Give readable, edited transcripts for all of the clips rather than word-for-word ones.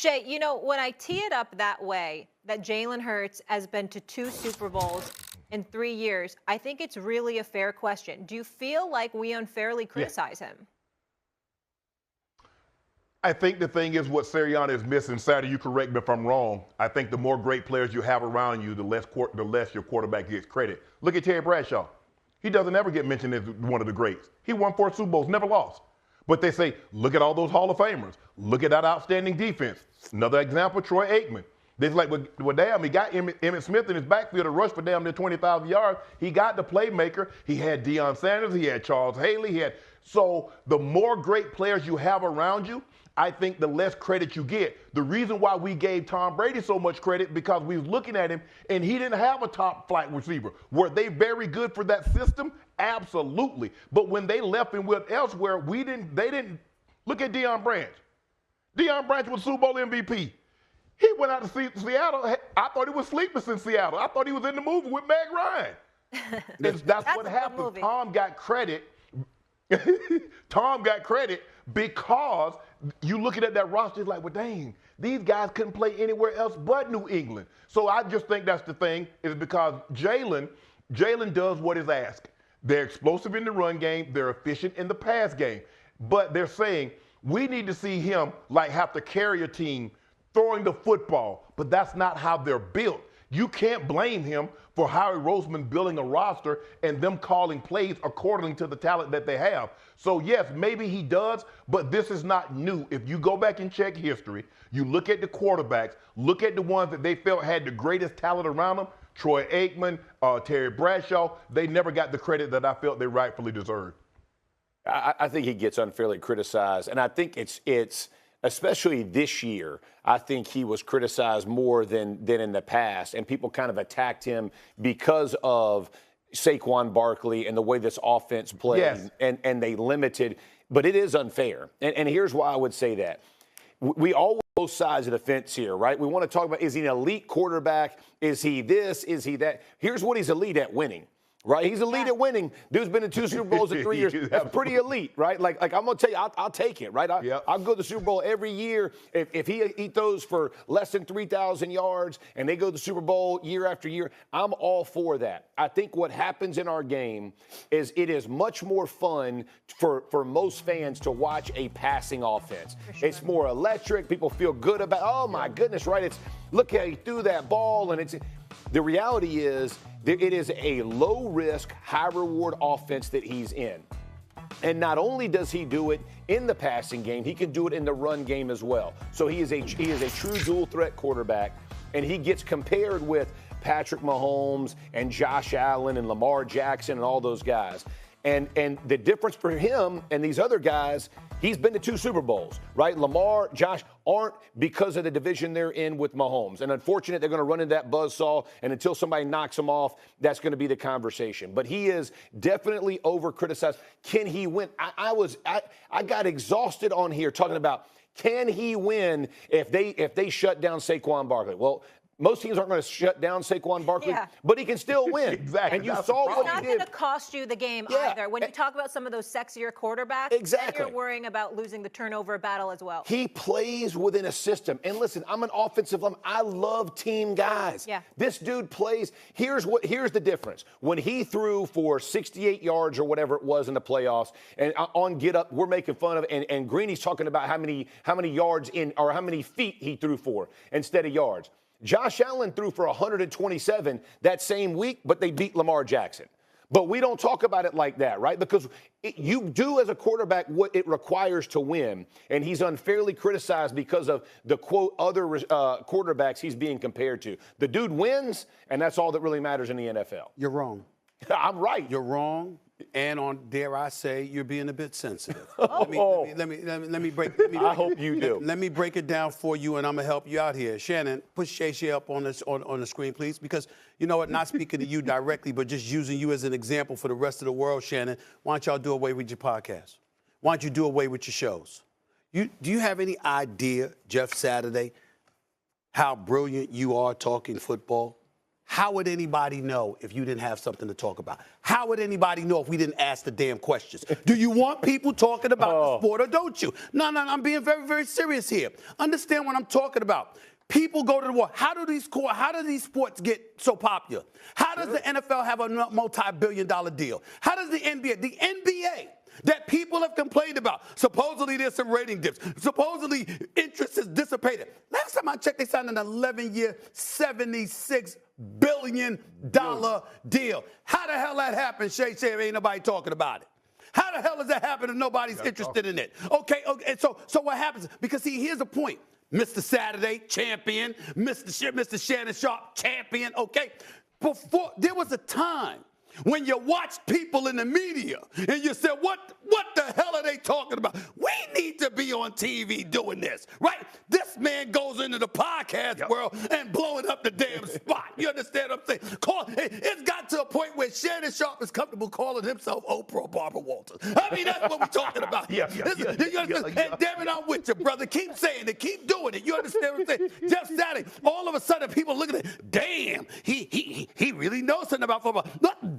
Shay, you know, when I tee it up that way, that Jalen Hurts has been to 2 Super Bowls in 3 years, I think it's really a fair question. Do you feel like we unfairly criticize him? I think the thing is what Sirianni is missing. Saturday, you correct me if I'm wrong. I think the more great players you have around you, the less your quarterback gets credit. Look at Terry Bradshaw. He doesn't ever get mentioned as one of the greats. He won 4 Super Bowls, never lost. But they say, look at all those Hall of Famers. Look at that outstanding defense. Another example, Troy Aikman. They're like, well, damn, he got Emmitt Smith in his backfield to rush for damn near 20,000 yards. He got the playmaker. He had Deion Sanders. He had Charles Haley. So the more great players you have around you, I think the less credit you get. The reason why we gave Tom Brady so much credit because we was looking at him and he didn't have a top flight receiver. Were they very good for that system? Absolutely. But when they left and went elsewhere, they didn't. Look at Deion Branch. Deion Branch was Super Bowl MVP. He went out to Seattle. I thought he was sleeping in Seattle. I thought he was in the movie with Meg Ryan. That's what happened. Tom got credit. Tom got credit because you looking at that roster, it's like, well, dang, these guys couldn't play anywhere else but New England. So I just think that's the thing, is because Jalen does what is asked. They're explosive in the run game. They're efficient in the pass game. But they're saying we need to see him like have to carry a team throwing the football. But that's not how they're built. You can't blame him for Howie Roseman building a roster and them calling plays according to the talent that they have. So, yes, maybe he does, but this is not new. If you go back and check history, you look at the quarterbacks, look at the ones that they felt had the greatest talent around them, Troy Aikman, Terry Bradshaw, they never got the credit that I felt they rightfully deserved. I think he gets unfairly criticized, and I think it's especially this year, I think he was criticized more than in the past, and people kind of attacked him because of Saquon Barkley and the way this offense played, yes. and they limited. But it is unfair, and here's why I would say that. We all both sides of the fence here, right? We want to talk about, is he an elite quarterback? Is he this? Is he that? Here's what he's elite at: winning. Right? He's elite at winning. Dude's been in 2 Super Bowls in 3 years. That's pretty elite, right? Like I'm going to tell you, I'll take it, right? I'll go to the Super Bowl every year. If he throws for less than 3,000 yards and they go to the Super Bowl year after year, I'm all for that. I think what happens in our game is it is much more fun for most fans to watch a passing offense. Sure. It's more electric. People feel good about, oh, my goodness, right? It's look how he threw that ball. And the reality is, it is a low-risk, high-reward offense that he's in. And not only does he do it in the passing game, he can do it in the run game as well. So he is a true dual-threat quarterback, and he gets compared with Patrick Mahomes and Josh Allen and Lamar Jackson and all those guys. And the difference for him and these other guys, he's been to 2 Super Bowls, right? Lamar, Josh aren't because of the division they're in with Mahomes. And unfortunately, they're going to run into that buzzsaw, and until somebody knocks him off, that's going to be the conversation. But he is definitely over-criticized. Can he win? I got exhausted on here talking about, can he win if they shut down Saquon Barkley? Well, most teams aren't going to shut down Saquon Barkley, but he can still win. Exactly. And you saw what he did. It's not going to cost you the game either. When you talk about some of those sexier quarterbacks, then you're worrying about losing the turnover battle as well. He plays within a system. And listen, I'm an offensive lineman. I love team guys. Yeah. This dude plays. Here's the difference. When he threw for 68 yards or whatever it was in the playoffs, and on Get Up, we're making fun of it, and Greeny's talking about how many yards or how many feet he threw for instead of yards. Josh Allen threw for 127 that same week, but they beat Lamar Jackson. But we don't talk about it like that, right? Because you do as a quarterback what it requires to win, and he's unfairly criticized because of the, quote, other quarterbacks he's being compared to. The dude wins, and that's all that really matters in the NFL. You're wrong. I'm right. You're wrong. And dare I say, you're being a bit sensitive. Let me break. I hope you do. Let me break it down for you, and I'm gonna help you out here. Shannon, put Shay up on the screen, please, because you know what? Not speaking to you directly, but just using you as an example for the rest of the world, Shannon. Why don't y'all do away with your podcast? Why don't you do away with your shows? Do you have any idea, Jeff Saturday, how brilliant you are talking football? how would anybody know if you didn't have something to talk about? How would anybody know if we didn't ask the damn questions? Do you want people talking about the sport or don't you? No, I'm being very, very serious here. Understand what I'm talking about. People go to the war. How do these sports get so popular? How does the NFL have a multi-billion-dollar deal? How does the NBA that people have complained about, supposedly there's some rating dips, supposedly interest has dissipated. Last time I checked, they signed an 11-year, $76 billion deal. How the hell that happened, Shay? Ain't nobody talking about it. How the hell does that happen if nobody's interested in it? Okay, and so what happens? Because, see, here's the point. Mr. Saturday, champion. Mr. Shannon, Sharpe, champion. Okay, before there was a time when you watched people in the media and you said, what the hell are they talking about? We need to be on TV doing this, right? This man goes into the podcast world and blowing up the damn spot. You understand what I'm saying? It's got to a point where Shannon Sharpe is comfortable calling himself Oprah or Barbara Walters. I mean, that's what we're talking about here. And damn it, I'm with you, brother. Keep saying it. Keep doing it. You understand what I'm saying? Just Saturday, all of a sudden, people looking at it. Damn, he really knows something about football.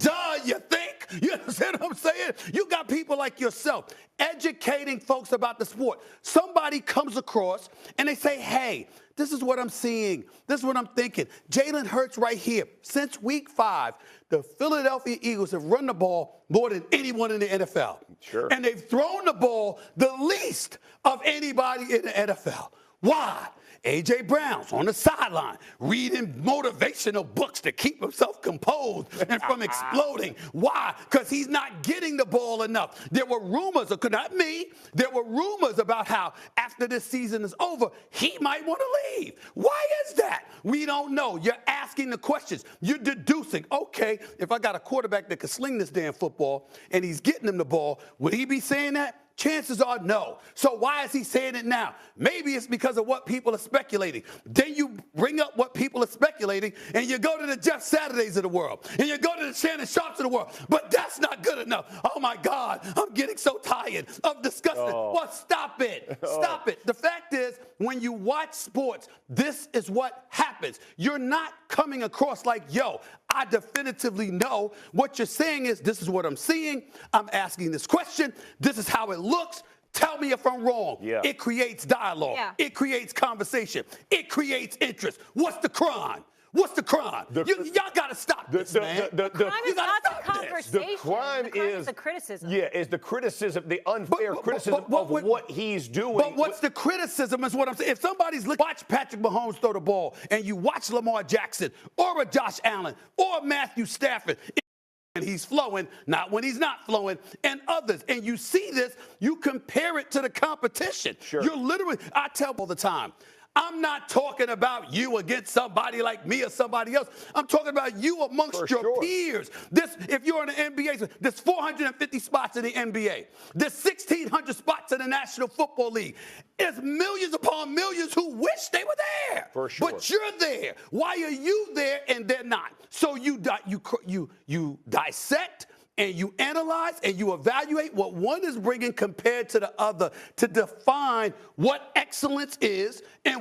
Duh, you think? You understand what I'm saying? You got people like yourself educating folks about the sport. Somebody comes across and they say, hey, this is what I'm seeing. This is what I'm thinking. Jalen Hurts right here. Since week 5, the Philadelphia Eagles have run the ball more than anyone in the NFL. Sure. And they've thrown the ball the least of anybody in the NFL. Why? A.J. Brown's on the sideline reading motivational books to keep himself composed and from exploding. Why? Because he's not getting the ball enough. There were rumors, not me, there were rumors about how after this season is over, he might want to leave. Why is that? We don't know. You're asking the questions. You're deducing, okay, if I got a quarterback that can sling this damn football and he's getting him the ball, would he be saying that? Chances are no. So why is he saying it now? Maybe it's because of what people are speculating. Then you bring up what people are speculating, and you go to the Jeff Saturdays of the world, and you go to the Shannon Sharpes of the world. But that's not good enough. Oh, my God, I'm getting so tired of discussing it. Well, stop it. Stop it. The fact is, when you watch sports, this is what happens. You're not coming across like, yo, I definitively know. What you're saying is, this is what I'm seeing. I'm asking this question. This is how it looks. Tell me if I'm wrong. Yeah. It creates dialogue. Yeah. It creates conversation. It creates interest. What's the crime? What's the crime? Y'all got to stop this, man. The crime is not the conversation. The crime is the criticism. Yeah, is the criticism, the unfair criticism of what he's doing. But what's the criticism is what I'm saying. If somebody's looking, watch Patrick Mahomes throw the ball, and you watch Lamar Jackson or a Josh Allen or Matthew Stafford, and he's flowing, not when he's not flowing, and others. And you see this, you compare it to the competition. Sure. You're literally, I tell all the time, I'm not talking about you against somebody like me or somebody else. I'm talking about you amongst your peers. If you're in the NBA, there's 450 spots in the NBA. There's 1,600 spots in the National Football League. There's millions upon millions who wish they were there. For sure. But you're there. Why are you there and they're not? So you dissect and you analyze and you evaluate what one is bringing compared to the other to define what excellence is and